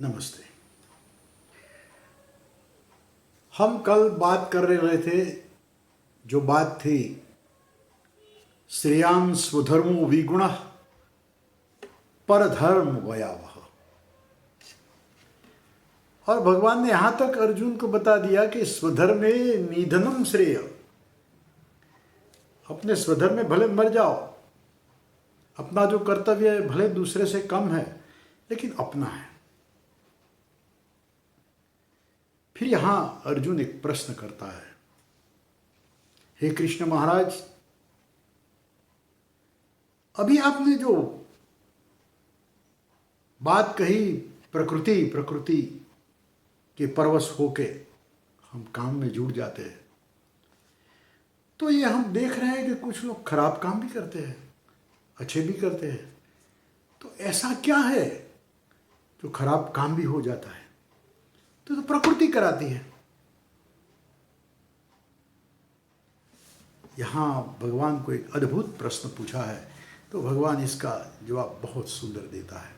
नमस्ते। हम कल बात कर रहे थे, जो बात थी श्रेयान् स्वधर्मो विगुणः परधर्म भयावह। और भगवान ने यहां तक अर्जुन को बता दिया कि स्वधर्मे निधनम श्रेय। अपने स्वधर्म में भले मर जाओ, अपना जो कर्तव्य है भले दूसरे से कम है, लेकिन अपना है। फिर यहां अर्जुन एक प्रश्न करता है, हे कृष्ण महाराज, अभी आपने जो बात कही प्रकृति के परवश होके हम काम में जुड़ जाते हैं, तो ये हम देख रहे हैं कि कुछ लोग खराब काम भी करते हैं, अच्छे भी करते हैं। तो ऐसा क्या है जो खराब काम भी हो जाता है? तो प्रकृति कराती है। यहां भगवान को एक अद्भुत प्रश्न पूछा है, तो भगवान इसका जवाब बहुत सुंदर देता है।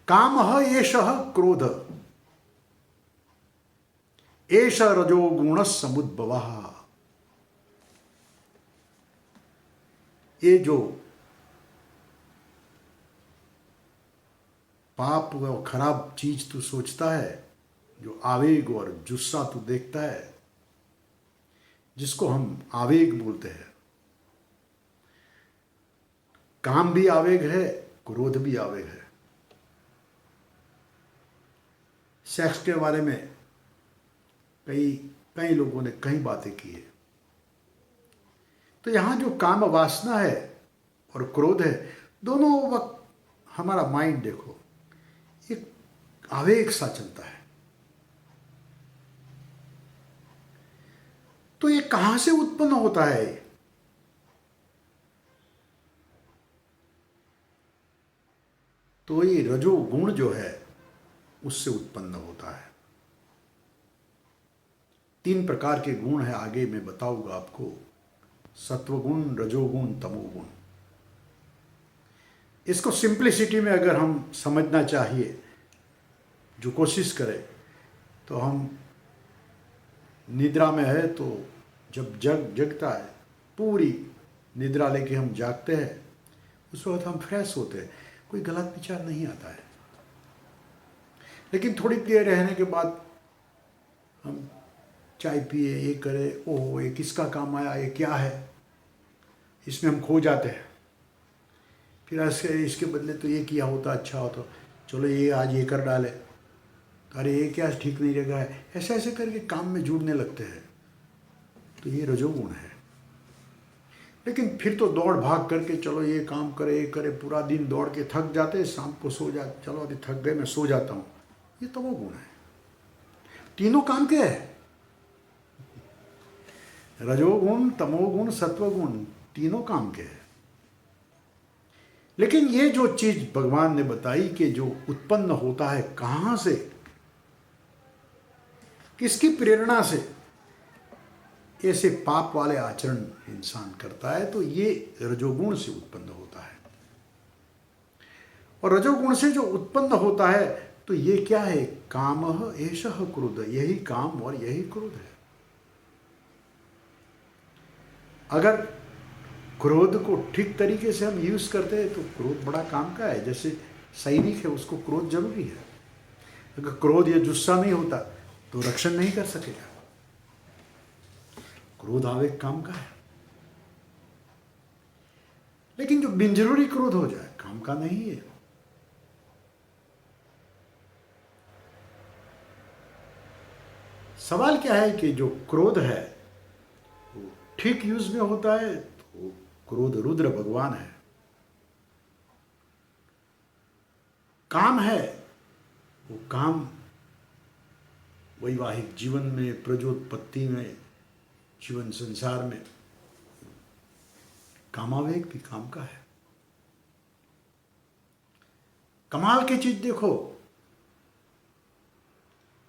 कामः एषः क्रोध एष रजोगुणः समुद्भवः। ये जो पाप और खराब चीज तू सोचता है, जो आवेग और जुस्सा तू देखता है, जिसको हम आवेग बोलते हैं, काम भी आवेग है, क्रोध भी आवेग है। सेक्स के बारे में कई लोगों ने कई बातें की है। तो यहां जो काम वासना है और क्रोध है, दोनों वक्त हमारा माइंड देखो एक आवेग सा चलता है। तो ये कहां से उत्पन्न होता है? तो ये रजोगुण जो है उससे उत्पन्न होता है। 3 प्रकार के गुण है, आगे मैं बताऊंगा आपको। सत्वगुण, रजोगुण, तमोगुण। इसको सिंप्लिसिटी में अगर हम समझना चाहिए, जो कोशिश करें, तो हम निद्रा में है तो जब जगता है, पूरी निद्रा लेके हम जागते हैं, उस वक्त हम फ्रेश होते हैं, कोई गलत विचार नहीं आता है। लेकिन थोड़ी देर रहने के बाद हम चाय पिए, ये करे, ओह ये किसका काम आया, ये क्या है, इसमें हम खो जाते हैं। फिर ऐसे इसके बदले तो ये किया होता अच्छा होता, चलो ये आज ये कर डाले, अरे ये क्या ठीक नहीं लगा है, ऐसे ऐसे करके काम में जुड़ने लगते हैं। तो ये रजोगुण है। लेकिन फिर तो दौड़ भाग करके चलो ये काम करे, ये करे, पूरा दिन दौड़ के थक जाते, शाम को सो जा, चलो अभी थक गए मैं सो जाता हूँ, ये तमोगुण है। तीनों काम के है, रजोगुण, तमोगुण, सत्वगुण, तीनों काम के हैं। लेकिन ये जो चीज भगवान ने बताई कि जो उत्पन्न होता है कहां से, किसकी प्रेरणा से ऐसे पाप वाले आचरण इंसान करता है, तो ये रजोगुण से उत्पन्न होता है। और रजोगुण से जो उत्पन्न होता है, तो ये क्या है? कामः एषः क्रोध, यही काम और यही क्रोध है। अगर क्रोध को ठीक तरीके से हम यूज करते हैं तो क्रोध बड़ा काम का है। जैसे सैनिक है, उसको क्रोध जरूरी है। अगर क्रोध या गुस्सा नहीं होता तो रक्षण नहीं कर सकेगा। क्रोध आवेग काम का है। लेकिन जो बिनजरूरी क्रोध हो जाए, काम का नहीं है। सवाल क्या है कि जो क्रोध है वो ठीक यूज में होता है तो क्रोध रुद्र भगवान है। काम है, वो काम वैवाहिक जीवन में, प्रजोत्पत्ति में, जीवन संसार में, कामावेग भी काम का है। कमाल की चीज देखो,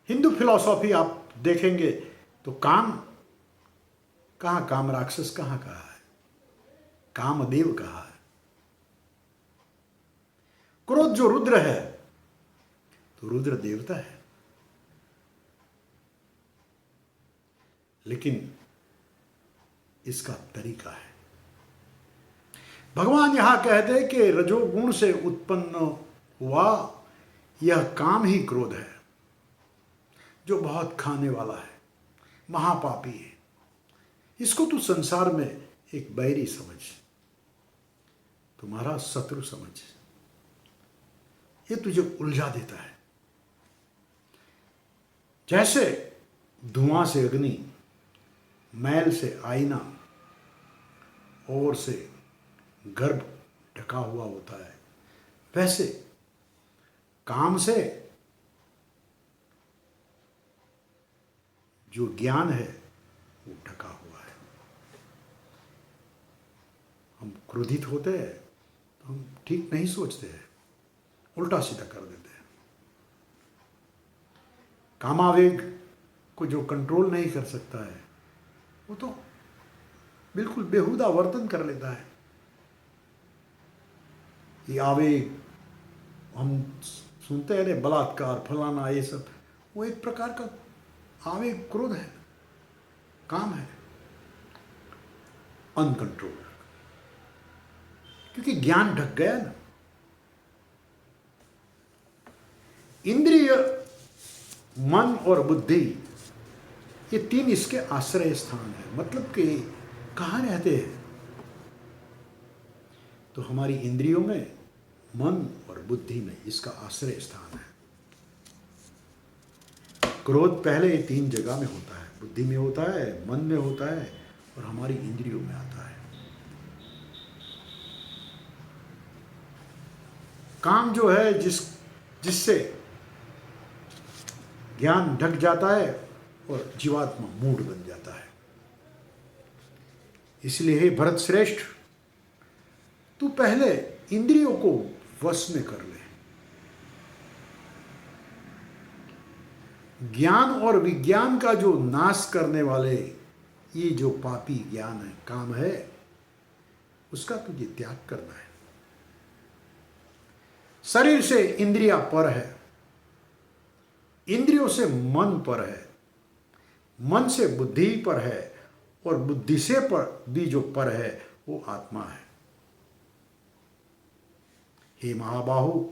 हिंदू फिलॉसफी आप देखेंगे तो काम कहाँ, काम राक्षस कहाँ कहा है, कामदेव कहा है। क्रोध जो रुद्र है तो रुद्र देवता है। लेकिन इसका तरीका है। भगवान यहां कहते हैं कि रजोगुण से उत्पन्न हुआ यह काम ही क्रोध है, जो बहुत खाने वाला है, महापापी है। इसको तू संसार में एक बैरी समझ, तुम्हारा शत्रु समझ। ये तुझे उलझा देता है। जैसे धुआं से अग्नि, मैल से आईना, और से गर्भ ढका हुआ होता है, वैसे काम से जो ज्ञान है वो ढका हुआ है। हम क्रोधित होते हैं तो हम ठीक नहीं सोचते हैं, उल्टा सीधा कर देते हैं। कामावेग को जो कंट्रोल नहीं कर सकता है वो तो बिल्कुल बेहुदा वर्तन कर लेता है। ये आवेग हम सुनते हैं, रे बलात्कार फलाना, ये सब वो एक प्रकार का आवेग, क्रोध है, काम है, अनकंट्रोल। क्योंकि ज्ञान ढक गया ना। इंद्रिय, मन और बुद्धि, ये तीन इसके आश्रय स्थान है। मतलब कि कहाँ रहते हैं? तो हमारी इंद्रियों में, मन और बुद्धि में इसका आश्रय स्थान है। क्रोध पहले ये तीन जगह में होता है, बुद्धि में होता है, मन में होता है और हमारी इंद्रियों में आता है। काम जो है जिससे ज्ञान ढक जाता है और जीवात्मा मूढ़ बन जाता है। इसलिए हे भरत श्रेष्ठ, तू पहले इंद्रियों को वश में कर ले। ज्ञान और विज्ञान का जो नाश करने वाले ये जो पापी ज्ञान है, काम है, उसका तुझे त्याग करना है। शरीर से इंद्रिया पर है, इंद्रियों से मन पर है, मन से बुद्धि पर है और बुद्धि से पर भी जो पर है वो आत्मा है। हे महाबाहु,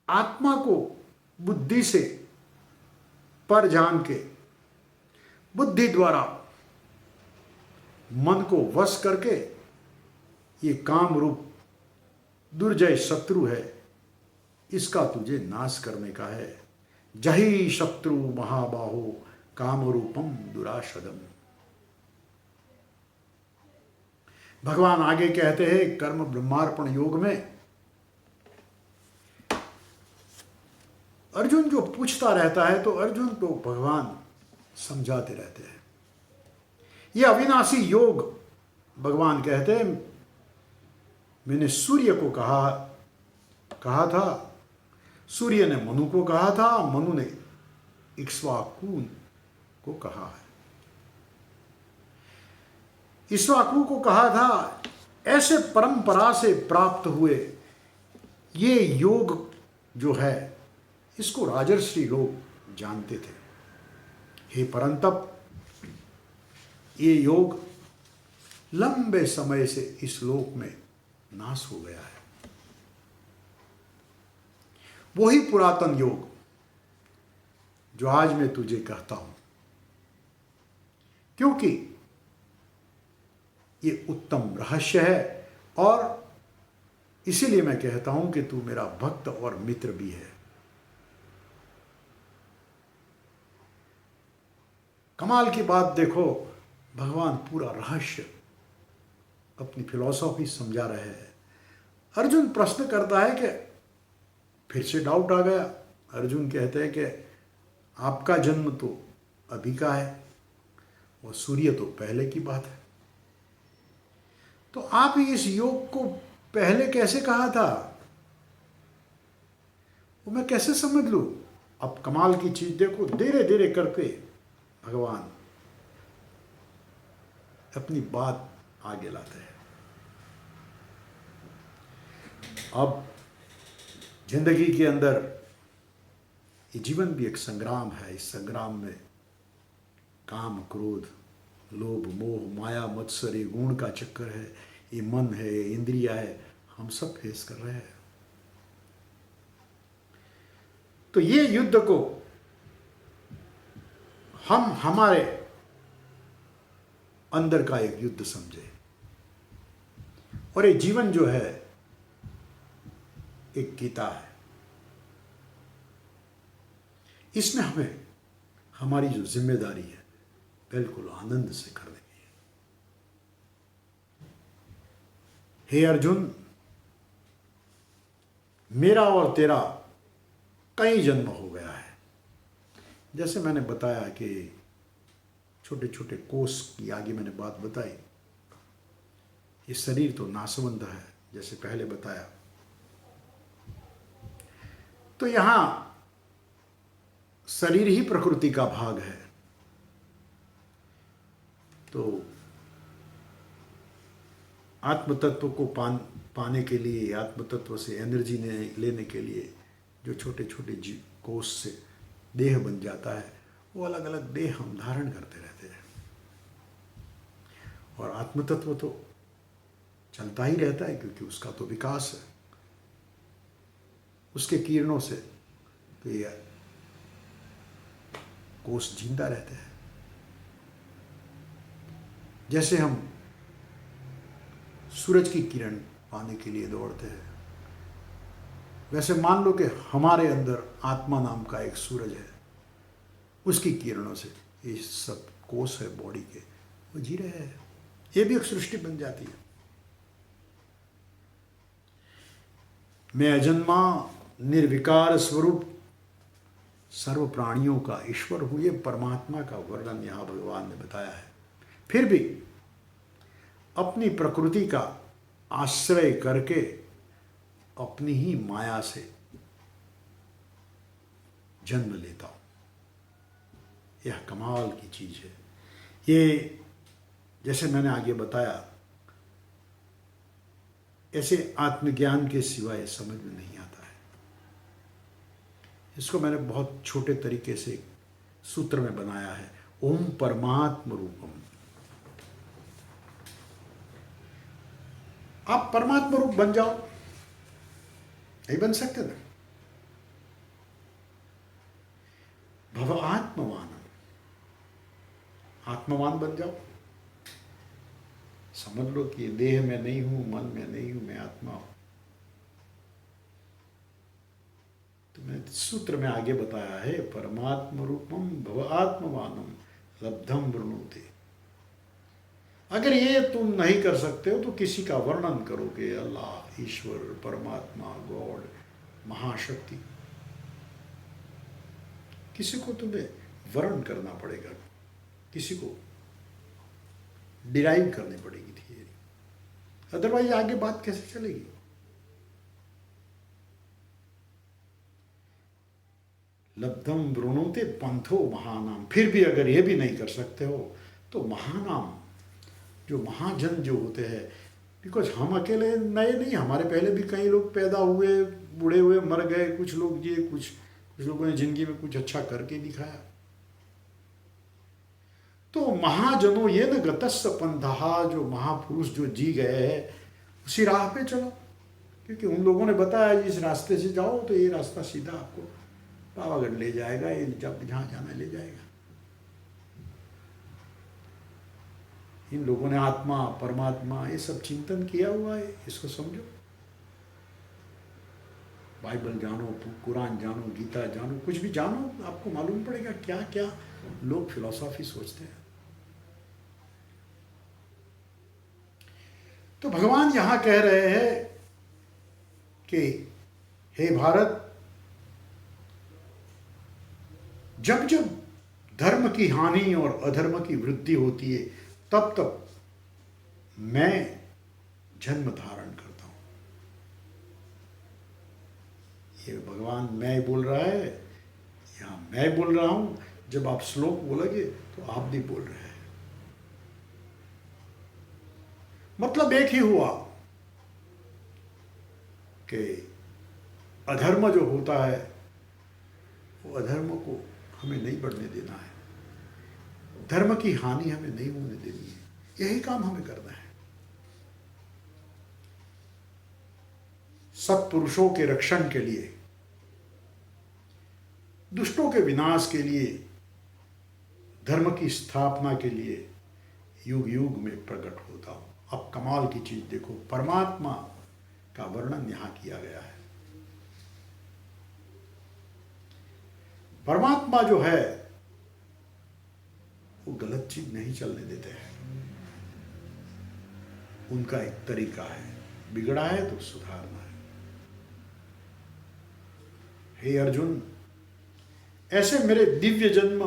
आत्मा को बुद्धि से पर जान के बुद्धि द्वारा मन को वश करके ये काम रूप दुर्जय शत्रु है, इसका तुझे नाश करने का है। जही शत्रु महाबाहो काम रूपम दुराशदम। भगवान आगे कहते हैं कर्म ब्रह्मार्पण योग में, अर्जुन जो पूछता रहता है तो अर्जुन को भगवान समझाते रहते हैं। यह अविनाशी योग भगवान कहते हैं, मैंने सूर्य को कहा था, सूर्य ने मनु को कहा था, मनु ने इक्ष्वाकु को कहा है। इक्ष्वाकु को कहा था, ऐसे परंपरा से प्राप्त हुए ये योग जो है इसको राजर्षि लोग जानते थे। हे परंतप, ये योग लंबे समय से इस लोक में नाश हो गया है। वही पुरातन योग जो आज मैं तुझे कहता हूं, क्योंकि ये उत्तम रहस्य है और इसीलिए मैं कहता हूं कि तू मेरा भक्त और मित्र भी है। कमाल की बात देखो, भगवान पूरा रहस्य अपनी फिलॉसफी समझा रहे हैं। अर्जुन प्रश्न करता है कि फिर से डाउट आ गया। अर्जुन कहते हैं कि आपका जन्म तो अभी का है और सूर्य तो पहले की बात है, तो आप इस योग को पहले कैसे कहा था, वो मैं कैसे समझ लूं? अब कमाल की चीज देखो, धीरे धीरे करके भगवान अपनी बात आगे लाते हैं। अब जिंदगी के अंदर ये जीवन भी एक संग्राम है। इस संग्राम में काम, क्रोध, लोभ, मोह, माया, मत्सर, ये गुण का चक्कर है, ये मन है, ये इंद्रिया है, हम सब फेस कर रहे हैं। तो ये युद्ध को हम हमारे अंदर का एक युद्ध समझे, और ये जीवन जो है एक गीता है। इसमें हमें हमारी जो जिम्मेदारी है बिल्कुल आनंद से करनी है। हे अर्जुन, मेरा और तेरा कई जन्म हो गया है। जैसे मैंने बताया कि छोटे छोटे कोष की आगे मैंने बात बताई, ये शरीर तो नासवंत है जैसे पहले बताया। तो यहां शरीर ही प्रकृति का भाग है। तो आत्म तत्व को पाने के लिए, आत्म तत्व से एनर्जी लेने के लिए जो छोटे छोटे कोष से देह बन जाता है, वो अलग अलग देह हम धारण करते रहते हैं। और आत्म तत्व तो चलता ही रहता है, क्योंकि उसका तो विकास है, उसके किरणों से तो ये कोष जिंदा रहते हैं। जैसे हम सूरज की किरण पाने के लिए दौड़ते हैं, वैसे मान लो कि हमारे अंदर आत्मा नाम का एक सूरज है, उसकी किरणों से ये सब कोष है बॉडी के, वो जी रहे हैं। ये भी एक सृष्टि बन जाती है। मैं अजन्मा निर्विकार स्वरूप सर्व प्राणियों का ईश्वर हूं, ये परमात्मा का वर्णन यहां भगवान ने बताया है। फिर भी अपनी प्रकृति का आश्रय करके अपनी ही माया से जन्म लेता हूं। यह कमाल की चीज है। ये जैसे मैंने आगे बताया, ऐसे आत्मज्ञान के सिवाय समझ में नहीं आता है। इसको मैंने बहुत छोटे तरीके से सूत्र में बनाया है, ओम परमात्म रूपम। आप परमात्मा रूप बन जाओ, नहीं बन सकते ना। भव आत्मवान, आत्मवान बन जाओ। समझ लो कि देह में नहीं हूं, मन में नहीं हूं, मैं आत्मा हूं। तो मैंने सूत्र में आगे बताया है, परमात्म रूपम भव आत्मवानम लब्धम वृणुते। अगर ये तुम नहीं कर सकते हो तो किसी का वर्णन करोगे, अल्लाह, ईश्वर, परमात्मा, गॉड, महाशक्ति, किसी को तुम्हें वर्णन करना पड़ेगा, किसी को डिराइव करनी पड़ेगी थियरी, अदरवाइज आगे बात कैसे चलेगी। लब्धम वृणुते पंथो महानाम। फिर भी अगर ये भी नहीं कर सकते हो तो महानाम, जो महाजन जो होते हैं, बिकॉज हम अकेले नए नहीं, हमारे पहले भी कई लोग पैदा हुए, बूढ़े हुए, मर गए, कुछ लोग जिए, कुछ लोगों ने जिंदगी में कुछ अच्छा करके दिखाया। तो महाजनों ये न गतस्स पंथहा, जो महापुरुष जो जी गए हैं उसी राह पे चलो, क्योंकि उन लोगों ने बताया इस रास्ते से जाओ तो ये रास्ता सीधा आपको पावागढ़ ले जाएगा, ये जब जहाँ जाना ले जाएगा। इन लोगों ने आत्मा, परमात्मा, ये सब चिंतन किया हुआ है, इसको समझो। बाइबल जानो, कुरान जानो, गीता जानो, कुछ भी जानो, आपको मालूम पड़ेगा क्या क्या लोग फिलॉसफी सोचते हैं। तो भगवान यहां कह रहे हैं कि हे भारत, जब जब धर्म की हानि और अधर्म की वृद्धि होती है, तब तब मैं जन्म धारण करता हूं। ये भगवान मैं बोल रहा है, यहां मैं बोल रहा हूं। जब आप श्लोक बोलोगे तो आप भी बोल रहे हैं, मतलब एक ही हुआ कि अधर्म जो होता है वो अधर्म को हमें नहीं बढ़ने देना है, धर्म की हानि हमें नहीं होने देनी है, यही काम हमें करना है। सत्पुरुषों के रक्षण के लिए, दुष्टों के विनाश के लिए, धर्म की स्थापना के लिए युग युग में प्रकट होता हूं। अब कमाल की चीज देखो, परमात्मा का वर्णन यहां किया गया है। परमात्मा जो है वो गलत चीज नहीं चलने देते हैं। उनका एक तरीका है, बिगड़ा है तो सुधारना है। हे अर्जुन, ऐसे मेरे दिव्य जन्म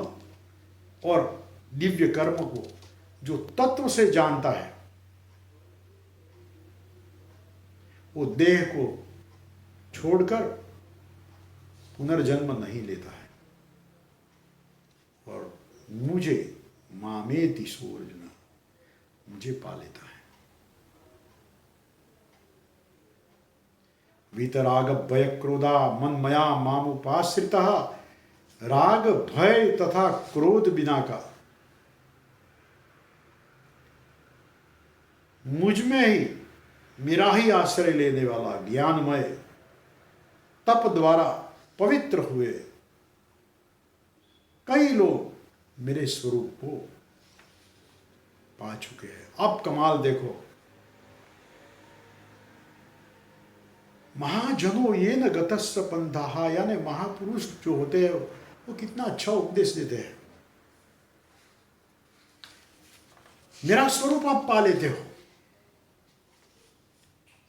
और दिव्य कर्म को जो तत्व से जानता है, वो देह को छोड़कर पुनर्जन्म नहीं लेता है और मुझे मामेति सो अर्जुन, मुझे पा लेता है। वीतराग भय क्रोधा मनमया मामुपाश्रितः, राग भय तथा क्रोध बिना का मुझ में ही मेरा ही आश्रय लेने वाला ज्ञानमय तप द्वारा पवित्र हुए कई लोग मेरे स्वरूप को पा चुके हैं। अब कमाल देखो, महाजनो ये न गतस्स पंथा, यानी महापुरुष जो होते हैं वो कितना अच्छा उपदेश देते हैं। मेरा स्वरूप आप पा लेते हो,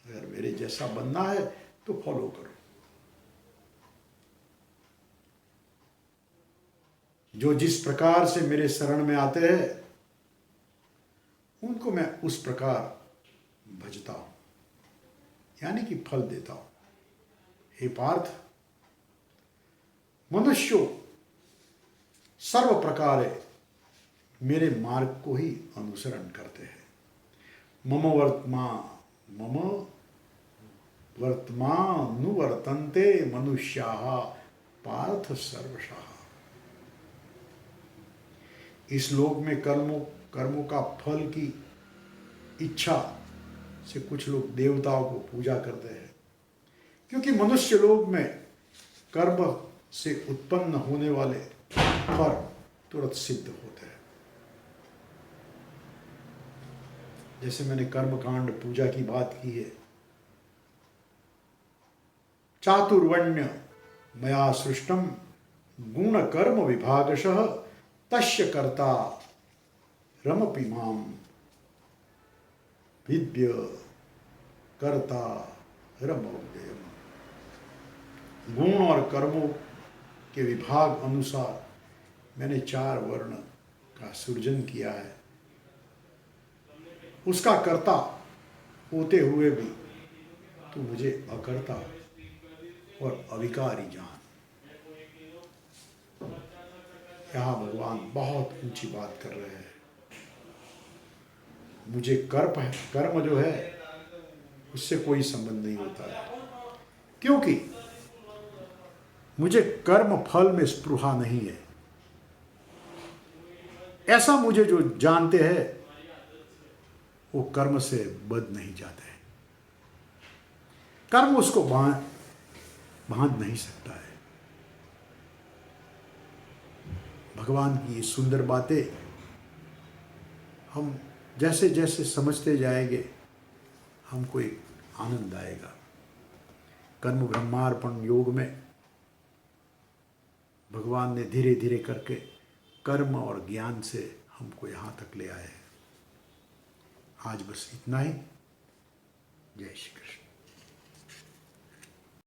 अगर मेरे जैसा बनना है तो फॉलो करो। जो जिस प्रकार से मेरे शरण में आते हैं उनको मैं उस प्रकार भजता हूं, यानी कि फल देता हूं। हे पार्थ, मनुष्यों सर्व प्रकार मेरे मार्ग को ही अनुसरण करते हैं। मम वर्तमानुवर्तन्ते मनुष्याः पार्थ सर्वशः। इस लोक में कर्मों का फल की इच्छा से कुछ लोग देवताओं को पूजा करते हैं, क्योंकि मनुष्य लोक में कर्म से उत्पन्न होने वाले फल तुरंत सिद्ध होते हैं। जैसे मैंने कर्मकांड पूजा की बात की है, चातुर्वण्य मया सृष्टम गुण कर्म विभागशः तस्य कर्ता रमपि माम विद्य कर्ता रमव्ययम्। गुण और कर्मों के विभाग अनुसार मैंने 4 वर्ण का सृजन किया है। उसका कर्ता होते हुए भी तू मुझे अकर्ता और अविकारी जान। यहाँ भगवान बहुत ऊंची बात कर रहे हैं। मुझे कर्म जो है उससे कोई संबंध नहीं होता है, क्योंकि मुझे कर्म फल में स्पृहा नहीं है। ऐसा मुझे जो जानते हैं वो कर्म से बध नहीं जाते हैं। कर्म उसको बांध नहीं सकता है। भगवान की ये सुंदर बातें हम जैसे जैसे समझते जाएंगे हमको एक आनंद आएगा। कर्म ब्रह्मार्पण योग में भगवान ने धीरे धीरे करके कर्म और ज्ञान से हमको यहाँ तक ले आए हैं। आज बस इतना ही। जय श्री कृष्ण।